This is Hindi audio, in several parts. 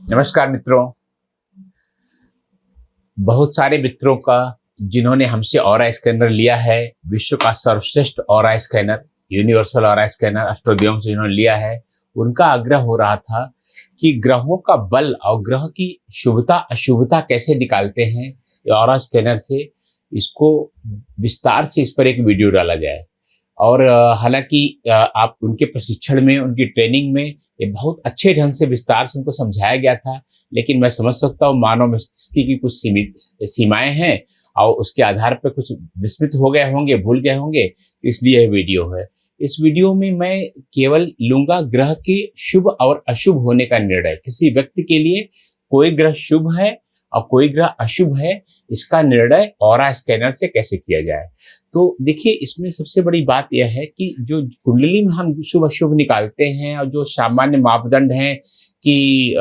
नमस्कार मित्रों। बहुत सारे मित्रों का जिन्होंने हमसे ऑरा स्कैनर लिया है, विश्व का सर्वश्रेष्ठ aura scanner, universal aura scanner Astrodium से जिन्होंने लिया है, उनका आग्रह हो रहा था कि ग्रहों का बल और ग्रह की शुभता अशुभता कैसे निकालते हैं ऑरा स्कैनर से, इसको विस्तार से इस पर एक वीडियो डाला जाए। और हालांकि आप उनके प्रशिक्षण में, उनकी ट्रेनिंग में ये बहुत अच्छे ढंग से विस्तार से उनको समझाया गया था, लेकिन मैं समझ सकता हूँ मानव मस्तिष्क की कुछ सीमित सीमाएं हैं और उसके आधार पर कुछ विस्मृत हो गए होंगे, भूल गए होंगे, तो इसलिए यह वीडियो है। इस वीडियो में मैं केवल लूंगा ग्रह के शुभ और अशुभ होने का निर्णय। किसी व्यक्ति के लिए कोई ग्रह शुभ है और कोई ग्रह अशुभ है, इसका निर्णय ऑरा स्कैनर से कैसे किया जाए। तो देखिए, इसमें सबसे बड़ी बात यह है कि जो कुंडली में हम शुभ अशुभ निकालते हैं और जो सामान्य मापदंड हैं कि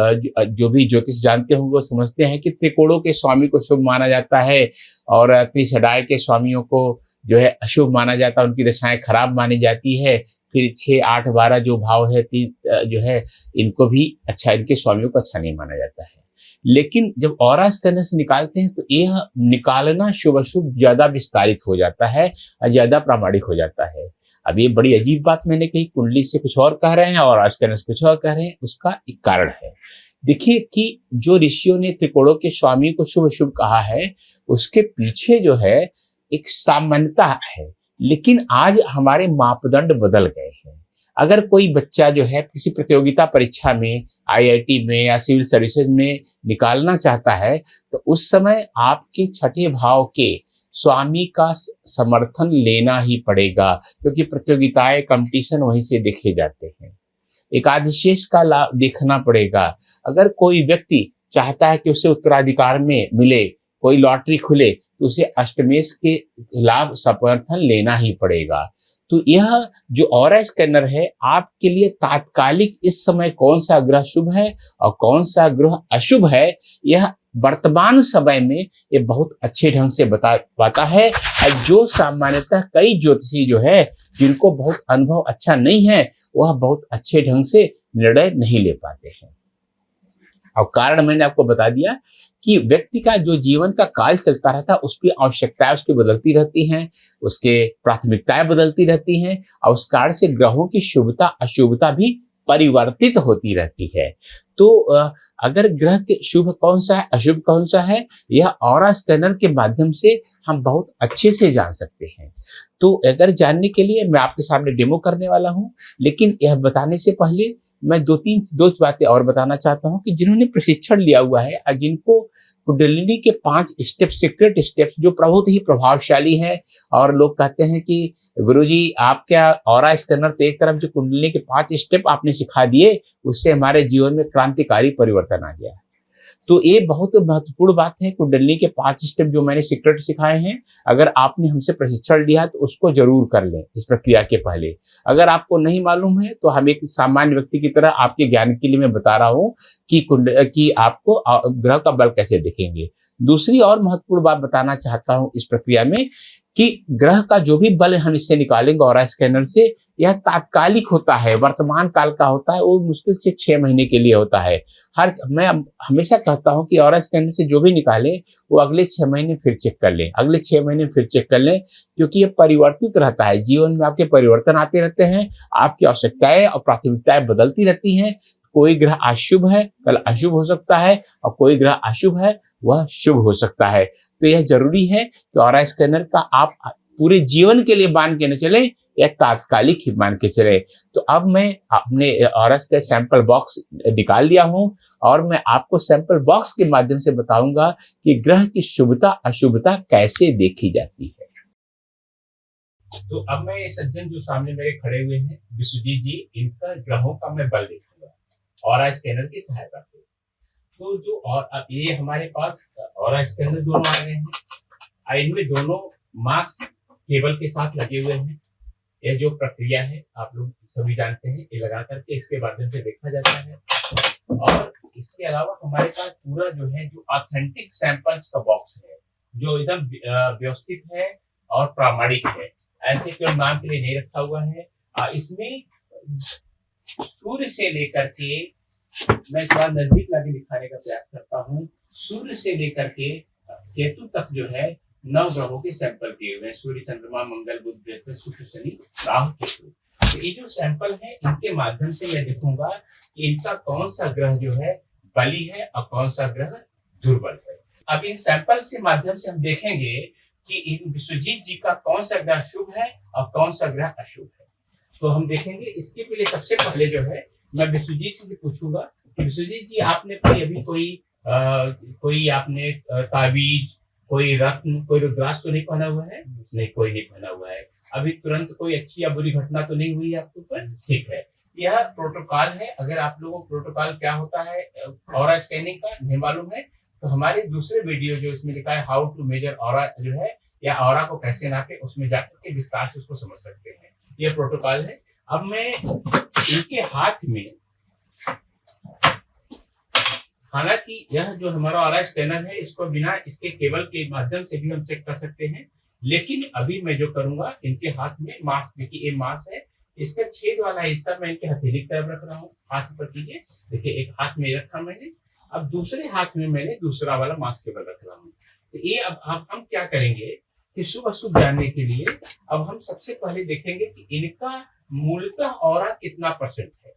जो भी ज्योतिष जानते होंगे वो समझते हैं कि त्रिकोणों के स्वामी को शुभ माना जाता है और त्रिषडाय के स्वामियों को जो है अशुभ माना जाता है, उनकी दशाएं खराब मानी जाती है। फिर 6, 8, 12 जो भाव है जो है इनको भी अच्छा, इनके स्वामियों को अच्छा नहीं माना जाता है। लेकिन जब ऑरा स्कैनर से निकालते हैं तो यह निकालना शुभ अशुभ ज्यादा विस्तारित हो जाता है और ज्यादा प्रामाणिक हो जाता है। अब ये बड़ी अजीब बात मैंने कही, कुंडली से कुछ और कह रहे हैं और ऑरा स्कैनर से कुछ और कह रहे हैं। उसका एक कारण है। देखिए कि जो ऋषियों ने त्रिकोणों के स्वामी को शुभ अशुभ कहा है, उसके पीछे जो है एक सामान्यता है, लेकिन आज हमारे मापदंड बदल गए हैं। अगर कोई बच्चा जो है किसी प्रतियोगिता परीक्षा में, आईआईटी में या सिविल सर्विसेज में निकालना चाहता है, तो उस समय आपके छठे भाव के स्वामी का समर्थन लेना ही पड़ेगा, क्योंकि प्रतियोगिताएं, कंपटीशन वहीं से देखे जाते हैं। एकादशेष का लाभ देखना पड़ेगा। अगर कोई व्यक्ति चाहता है कि उसे उत्तराधिकार में मिले, कोई लॉटरी खुले, तो उसे अष्टमेश के लाभ समर्थन लेना ही पड़ेगा। तो यह जो ऑरा स्कैनर है आपके लिए तात्कालिक इस समय कौन सा ग्रह शुभ है और कौन सा ग्रह अशुभ है, यह वर्तमान समय में ये बहुत अच्छे ढंग से बता पाता है। और जो सामान्यतः कई ज्योतिषी जो है जिनको बहुत अनुभव अच्छा नहीं है, वह बहुत अच्छे ढंग से निर्णय नहीं ले पाते हैं। और कारण मैंने आपको बता दिया कि व्यक्ति का जो जीवन का काल चलता रहता है, उसकी आवश्यकताएं उसकी बदलती रहती हैं, उसके प्राथमिकताएं बदलती रहती हैं और उस कारण से ग्रहों की शुभता अशुभता भी परिवर्तित होती रहती है। तो अगर ग्रह के शुभ कौन सा है, अशुभ कौन सा है, यह ऑरा स्कैनर के माध्यम से हम बहुत अच्छे से जान सकते हैं। तो अगर जानने के लिए मैं आपके सामने डेमो करने वाला हूँ, लेकिन यह बताने से पहले मैं दो बातें और बताना चाहता हूं कि जिन्होंने प्रशिक्षण लिया हुआ है और जिनको कुंडलिनी के 5 स्टेप, सीक्रेट स्टेप्स जो बहुत ही प्रभावशाली है, और लोग कहते हैं कि गुरुजी आप क्या ऑरा स्कैनर, तो एक तरफ जो कुंडलिनी के 5 स्टेप आपने सिखा दिए, उससे हमारे जीवन में क्रांतिकारी परिवर्तन आ गया। तो ये बहुत महत्वपूर्ण बात है। कुंडलिनी के 5 स्टेप जो मैंने सीक्रेट सिखाए हैं, अगर आपने हमसे प्रशिक्षण लिया तो उसको जरूर कर लें इस प्रक्रिया के पहले। अगर आपको नहीं मालूम है तो हम एक सामान्य व्यक्ति की तरह आपके ज्ञान के लिए मैं बता रहा हूँ कि आपको ग्रह का बल कैसे देखेंगे। दूसरी और महत्वपूर्ण बात बताना चाहता हूँ इस प्रक्रिया में कि ग्रह का जो भी बल हम इससे निकालेंगे ऑरा स्कैनर से, यह तात्कालिक होता है, वर्तमान काल का होता है, वो मुश्किल से 6 महीने के लिए होता है। मैं हमेशा कहता हूं कि ऑरा स्कैनर से जो भी निकाले वो अगले 6 महीने फिर चेक कर लें, अगले 6 महीने फिर चेक कर लें, क्योंकि ये परिवर्तित रहता है। जीवन में आपके परिवर्तन आते रहते हैं, आपकी आवश्यकताएं और प्राथमिकताएं बदलती रहती हैं। कोई ग्रह अशुभ है, कल अशुभ हो सकता है, और कोई ग्रह अशुभ है वह शुभ हो सकता है। तो यह जरूरी है कि ऑरा स्कैनर का आप पूरे जीवन के लिए मान के न चले या तात्कालिक ही मान के चले। तो अब मैं अपने ऑरा का सैंपल बॉक्स निकाल लिया हूं और मैं आपको सैंपल बॉक्स के माध्यम से बताऊंगा कि ग्रह की शुभता अशुभता कैसे देखी जाती है। तो अब मैं ये सज्जन जो सामने मेरे खड़े हुए हैं, विश्वजीत जी, इनका ग्रहों का मैं बल देखूंगा ऑरा स्कैनर की सहायता से। तो जो और अब ये हमारे पास ऑरा स्कैनर दोनों आ गए हैं, इनमें दोनों मार्क्स केबल के साथ लगे हुए हैं। यह जो प्रक्रिया है आप लोग सभी जानते हैं, ये लगा करके इसके माध्यम से देखा जाता है। और इसके अलावा हमारे पास पूरा जो है जो ऑथेंटिक सैंपल्स का बॉक्स है, जो एकदम व्यवस्थित है और प्रामाणिक है, ऐसे कोई नाम के लिए नहीं रखा हुआ है। इसमें सूर्य से लेकर के मैं थोड़ा नजदीक लाके दिखाने का प्रयास करता हूँ। सूर्य से लेकर के केतु तक जो है 9 ग्रहों के सैंपल दिए हुए हैं। सूर्य, चंद्रमा, मंगल, बुध, बृहस्पति, शुक्र, शनि, राहु, केतु। तो ये जो सैंपल है, इनके माध्यम से मैं देखूंगा कि इनका कौन सा ग्रह जो है बली है और कौन सा ग्रह दुर्बल है। अब इन सैंपल से माध्यम से हम देखेंगे कि इन विश्वजीत जी का कौन सा ग्रह शुभ है और कौन सा ग्रह अशुभ है। तो हम देखेंगे। इसके पहले सबसे पहले जो है मैं विश्वजीत से पूछूंगा कि विश्वजीत जी, आपने कोई आपने ताबीज, कोई रत्न, कोई रुद्राक्ष तो नहीं पहना हुआ है? नहीं, कोई नहीं पहना हुआ है। अभी तुरंत कोई अच्छी या बुरी घटना तो नहीं हुई है आपके ऊपर? ठीक है। यह प्रोटोकॉल है। अगर आप लोगों को प्रोटोकॉल क्या होता है ऑरा स्कैनिंग का नहीं मालूम है, तो हमारे दूसरे वीडियो जो इसमें लिखा है हाउ टू मेजर ऑरा जो है, या ऑरा को कैसे नापे, उसमें जाकर के विस्तार से उसको समझ सकते हैं। यह प्रोटोकॉल है। अब मैं इनके हाथ में, हालांकि यह जो हमारा ऑरा स्कैनर है, इसको बिना इसके केबल के माध्यम से भी हम चेक कर सकते हैं, लेकिन अभी मैं जो करूंगा, इनके हाथ में मांस, देखिए ये मांस है, इसका छेद वाला हिस्सा मैं इनके हथेली की तरफ रख रहा हूँ। हाथ ऊपर कीजिए, देखिए एक हाथ में रखा मैंने, अब दूसरे हाथ में मैंने दूसरा वाला मांस केबल रख रहा हूँ। तो ये अब हम क्या करेंगे कि शुभ अशुभ जानने के लिए अब हम सबसे पहले देखेंगे कि इनका मूलतः ऑरा कितना परसेंट है।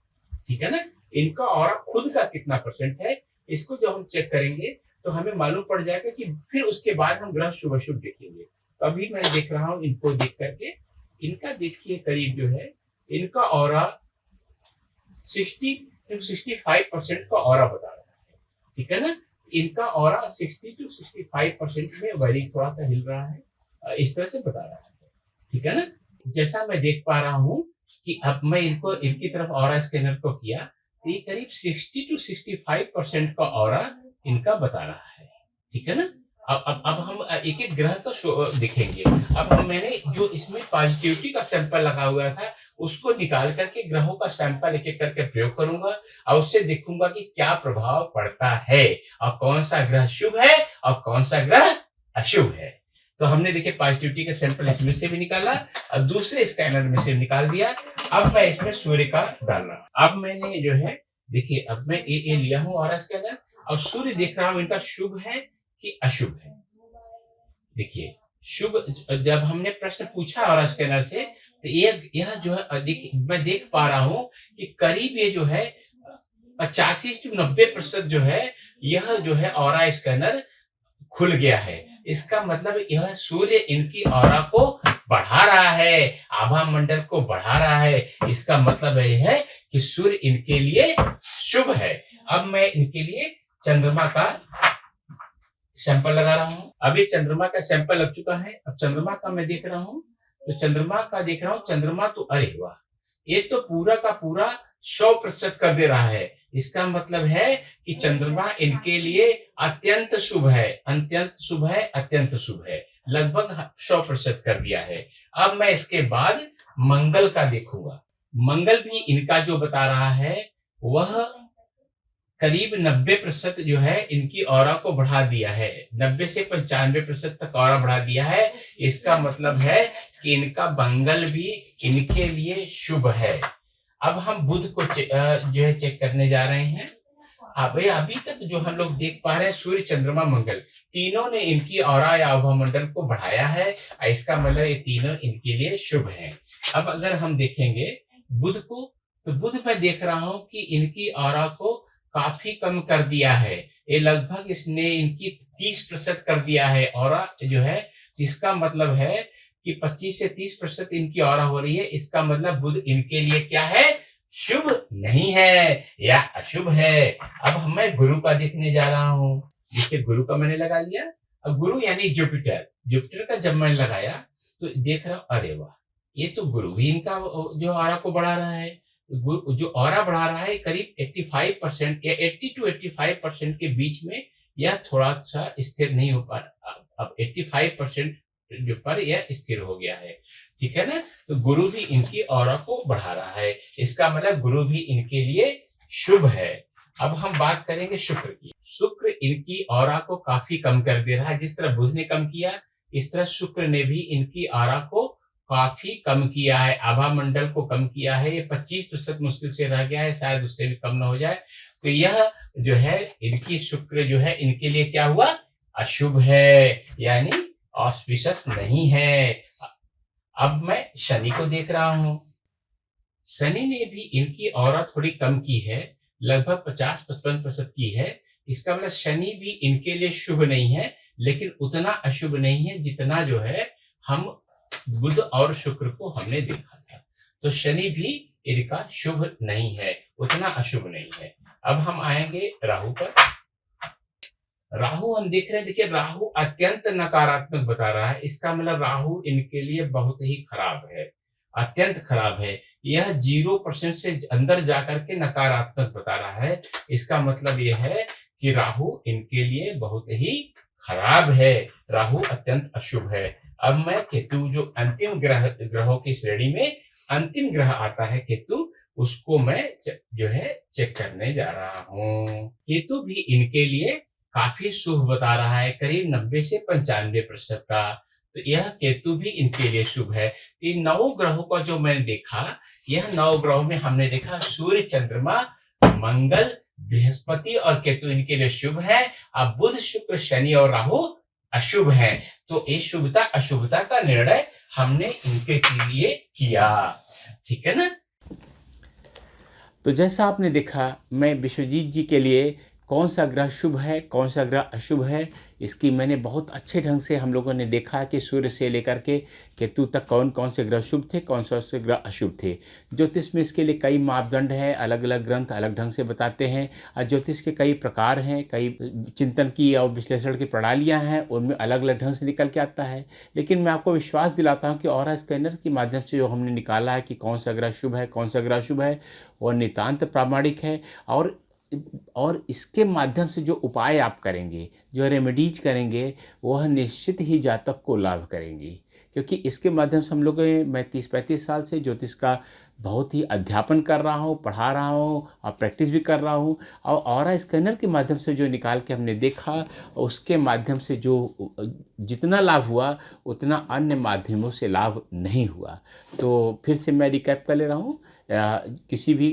ठीक है ना, इनका ऑरा खुद का कितना परसेंट है, इसको जब हम चेक करेंगे तो हमें मालूम पड़ जाएगा कि फिर उसके बाद हम ग्रह शुभ अशुभ देखेंगे। तो अभी मैं देख रहा हूँ इनको देख करके, इनका देखिए करीब जो है इनका ऑरा 60 to 65% का ऑरा बता रहा है। ठीक है ना, इनका ऑरा 60 to 65% में वेरी थोड़ा सा हिल रहा है, इस तरह से बता रहा है। ठीक है ना, जैसा मैं देख पा रहा हूँ कि अब मैं इनको इनकी तरफ ऑरा स्कैनर को किया तो ये करीब 60 to 65% का ऑरा इनका बता रहा है। ठीक है ना, अब हम एक एक ग्रह का देखेंगे। अब मैंने जो इसमें पॉजिटिविटी का सैंपल लगा हुआ था उसको निकाल करके ग्रहों का सैंपल एक एक करके प्रयोग करूंगा और उससे देखूंगा कि क्या प्रभाव पड़ता है और कौन सा ग्रह शुभ है और कौन सा ग्रह अशुभ है। तो हमने देखिए पॉजिटिविटी का सैंपल इसमें से भी निकाला और दूसरे स्कैनर में से निकाल दिया। अब मैं इसमें सूर्य का डालना, अब मैंने जो है देखिए, अब मैं ये लिया हूं ऑरा स्कैनर और सूर्य देख रहा हूं इनका शुभ है कि अशुभ है। देखिए शुभ, जब हमने प्रश्न पूछा ऑरा स्कैनर से तो यह जो है मैं देख पा रहा हूं कि करीब ये जो है 85 से 90% जो है यह जो है ऑरा स्कैनर खुल गया है। इसका मतलब यह सूर्य इनकी ऑरा को बढ़ा रहा है, आभा मंडल को बढ़ा रहा है। इसका मतलब यह है कि सूर्य इनके लिए शुभ है। अब मैं इनके लिए चंद्रमा का सैंपल लगा रहा हूं। अभी चंद्रमा का सैंपल लग चुका है। अब चंद्रमा का मैं देख रहा हूं, तो चंद्रमा का देख रहा हूं, चंद्रमा तो अरे वाह, ये तो पूरा का पूरा 100% कर दे रहा है। इसका मतलब है कि चंद्रमा इनके लिए अत्यंत शुभ है, अत्यंत शुभ है, अत्यंत शुभ है, लगभग 100% कर दिया है। अब मैं इसके बाद मंगल का देखूंगा। मंगल भी इनका जो बता रहा है वह करीब 90% जो है इनकी ऑरा को बढ़ा दिया है, 90 से 95% तक ऑरा बढ़ा दिया है। इसका मतलब है कि इनका मंगल भी इनके लिए शुभ है। अब हम बुध को जो है चेक करने जा रहे हैं। अभी तक जो हम लोग देख पा रहे हैं सूर्य, चंद्रमा, मंगल तीनों ने इनकी ऑरा या आभा मंडल को बढ़ाया है। इसका मतलब ये तीनों इनके लिए शुभ हैं। अब अगर हम देखेंगे बुध को, तो बुध में देख रहा हूं कि इनकी ऑरा को काफी कम कर दिया है। ये लगभग इसने इनकी 30% कर दिया है ऑरा जो है, जिसका मतलब है कि 25 से 30% इनकी ऑरा हो रही है। इसका मतलब बुध इनके लिए क्या है, शुभ नहीं है या अशुभ है। अब मैं गुरु का देखने जा रहा हूँ। देखिए गुरु का मैंने लगा लिया। अब गुरु यानी जुपिटर, जुपिटर का जब मैंने लगाया तो देख रहा हूँ अरे वाह, ये तो गुरु भी इनका जो ऑरा को बढ़ा रहा है। जो ऑरा बढ़ा रहा है करीब 85% या 80 to 85% के बीच में, यह थोड़ा सा स्थिर नहीं हो पा रहा। अब 85% जो पर यह स्थिर हो गया है। ठीक है ना, तो गुरु भी इनकी ऑरा को बढ़ा रहा है। इसका मतलब गुरु भी इनके लिए शुभ है। अब हम बात करेंगे शुक्र की। शुक्र इनकी ऑरा को काफी कम कर दे रहा है। जिस तरह बुध ने कम किया, इस तरह शुक्र ने भी इनकी ऑरा को काफी कम किया है, आभा मंडल को कम किया है। ये 25% मुश्किल से रह गया है, शायद उससे भी कम ना हो जाए। तो यह जो है इनकी शुक्र जो है इनके लिए क्या हुआ, अशुभ है, यानी ऑस्पिशियस नहीं है। अब मैं शनि को देख रहा हूं, शनि ने भी इनकी ऑरा थोड़ी कम की है, लगभग 50-55% की है। इसका मतलब शनि भी इनके लिए शुभ नहीं है, लेकिन उतना अशुभ नहीं है जितना जो है हम बुध और शुक्र को हमने देखा था। तो शनि भी इनका शुभ नहीं है, उतना अशुभ नहीं है। अब हम आएंगे राहु पर। राहु हम देख रहे हैं, देखिए राहु अत्यंत नकारात्मक बता रहा है। इसका मतलब राहु इनके लिए बहुत ही खराब है, अत्यंत खराब है। यह 0% से अंदर जाकर के नकारात्मक बता रहा है। इसका मतलब यह है कि राहु इनके लिए बहुत ही खराब है, राहु अत्यंत अशुभ है। अब मैं केतु, जो अंतिम ग्रहों की श्रेणी में अंतिम ग्रह आता है केतु, उसको मैं जो है चेक करने जा रहा हूँ। केतु भी इनके लिए काफी शुभ बता रहा है, करीब 90 से 95% का। तो यह केतु भी इनके लिए शुभ है। इन 9 ग्रहों का जो मैंने देखा, यह 9 ग्रहों में हमने देखा सूर्य, चंद्रमा, मंगल, बृहस्पति और केतु इनके लिए शुभ है। अब बुध, शुक्र, शनि और राहु अशुभ है। तो इस शुभता अशुभता का निर्णय हमने इनके लिए किया, ठीक है ना। तो जैसा आपने देखा, मैं विश्वजीत जी के लिए कौन सा ग्रह शुभ है, कौन सा ग्रह अशुभ है, इसकी मैंने बहुत अच्छे ढंग से हम लोगों ने देखा कि सूर्य से लेकर के केतु तक कौन कौन से ग्रह शुभ थे, कौन से ग्रह अशुभ थे। ज्योतिष में इसके लिए कई मापदंड है, अलग अलग ग्रंथ अलग ढंग से बताते हैं। और ज्योतिष के कई प्रकार हैं, कई चिंतन की और विश्लेषण की प्रणालियाँ हैं, उनमें अलग अलग ढंग से निकल के आता है। लेकिन मैं आपको विश्वास दिलाता हूँ कि ऑरा स्कैनर के माध्यम से जो हमने निकाला है कि कौन सा ग्रह शुभ है, कौन सा ग्रह अशुभ है, वो नितांत प्रामाणिक है। और इसके माध्यम से जो उपाय आप करेंगे, जो रेमेडीज करेंगे, वह निश्चित ही जातक को लाभ करेंगी। क्योंकि इसके माध्यम से हम लोग, मैं 30-35 साल से ज्योतिष का बहुत ही अध्यापन कर रहा हूँ, पढ़ा रहा हूँ और प्रैक्टिस भी कर रहा हूँ। और ऑरा स्कैनर के माध्यम से जो निकाल के हमने देखा, उसके माध्यम से जो जितना लाभ हुआ उतना अन्य माध्यमों से लाभ नहीं हुआ। तो फिर से मैं रिकैप कर ले रहा हूँ। किसी भी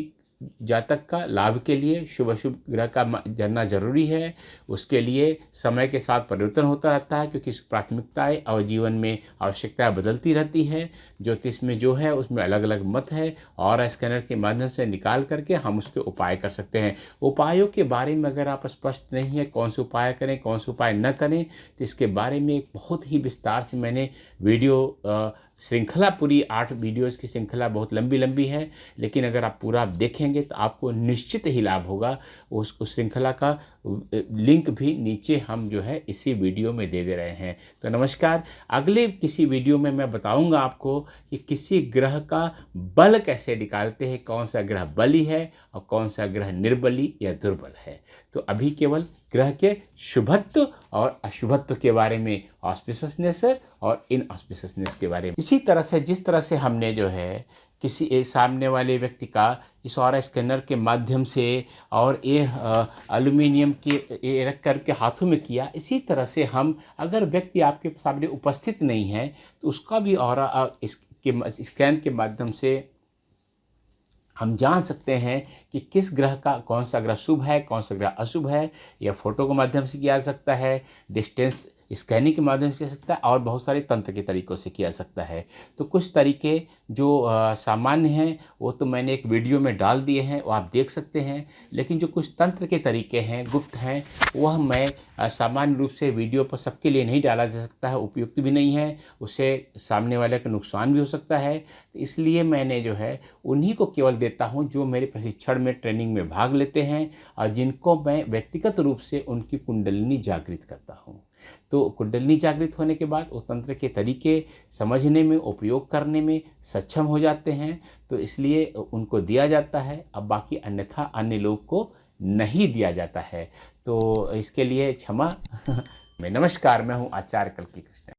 जातक का लाभ के लिए शुभ अशुभ ग्रह का जानना जरूरी है। उसके लिए समय के साथ परिवर्तन होता रहता है, क्योंकि प्राथमिकताएं और जीवन में आवश्यकताएं बदलती रहती है। ज्योतिष में जो है उसमें अलग अलग मत है, और स्कैनर के माध्यम से निकाल करके हम उसके उपाय कर सकते हैं। उपायों के बारे में अगर आप स्पष्ट नहीं है कौन से उपाय करें, कौन से उपाय न करें, तो इसके बारे में एक बहुत ही विस्तार से मैंने वीडियो श्रृंखला, पूरी 8 वीडियोज़ की श्रृंखला बहुत लंबी है, लेकिन अगर आप पूरा देखेंगे तो आपको निश्चित ही लाभ होगा। उस श्रृंखला का लिंक भी नीचे हम जो है इसी वीडियो में दे रहे हैं। तो नमस्कार, अगले किसी वीडियो में मैं बताऊंगा आपको कि किसी ग्रह का बल कैसे निकालते हैं, कौन सा ग्रह बली है और कौन सा ग्रह निर्बली या दुर्बल है। तो अभी केवल ग्रह के शुभत्व और अशुभत्व के बारे में, ऑस्पिशियसनेस और इनऑस्पिशियसनेस के बारे में। इसी तरह से जिस तरह से हमने जो है किसी सामने वाले व्यक्ति का इस ऑरा स्कैनर के माध्यम से और ये एल्युमिनियम के रख करके हाथों में किया, इसी तरह से हम, अगर व्यक्ति आपके सामने उपस्थित नहीं है तो उसका भी ऑरा स्कैन के माध्यम से हम जान सकते हैं कि किस ग्रह का कौन सा ग्रह शुभ है, कौन सा ग्रह अशुभ है। यह फोटो के माध्यम से किया जा सकता है, डिस्टेंस स्कैनिंग के माध्यम से किया जा सकता है, और बहुत सारे तंत्र के तरीक़ों से किया जा सकता है। तो कुछ तरीके जो सामान्य हैं वो तो मैंने एक वीडियो में डाल दिए हैं, वो आप देख सकते हैं। लेकिन जो कुछ तंत्र के तरीके हैं, गुप्त हैं, वह मैं सामान्य रूप से वीडियो पर सबके लिए नहीं डाला जा सकता है, उपयुक्त भी नहीं है, उससे सामने वाले का नुकसान भी हो सकता है। तो इसलिए मैंने जो है उन्हीं को केवल देता हूं जो मेरे प्रशिक्षण में, ट्रेनिंग में भाग लेते हैं, और जिनको मैं व्यक्तिगत रूप से उनकी कुंडलिनी जागृत करता हूं। तो कुंडलिनी जागृत होने के बाद वो तंत्र के तरीके समझने में, उपयोग करने में सक्षम हो जाते हैं, तो इसलिए उनको दिया जाता है। अब बाकी अन्यथा अन्य लोग को नहीं दिया जाता है, तो इसके लिए क्षमा। मैं नमस्कार, मैं हूँ आचार्य कल्की कृष्ण।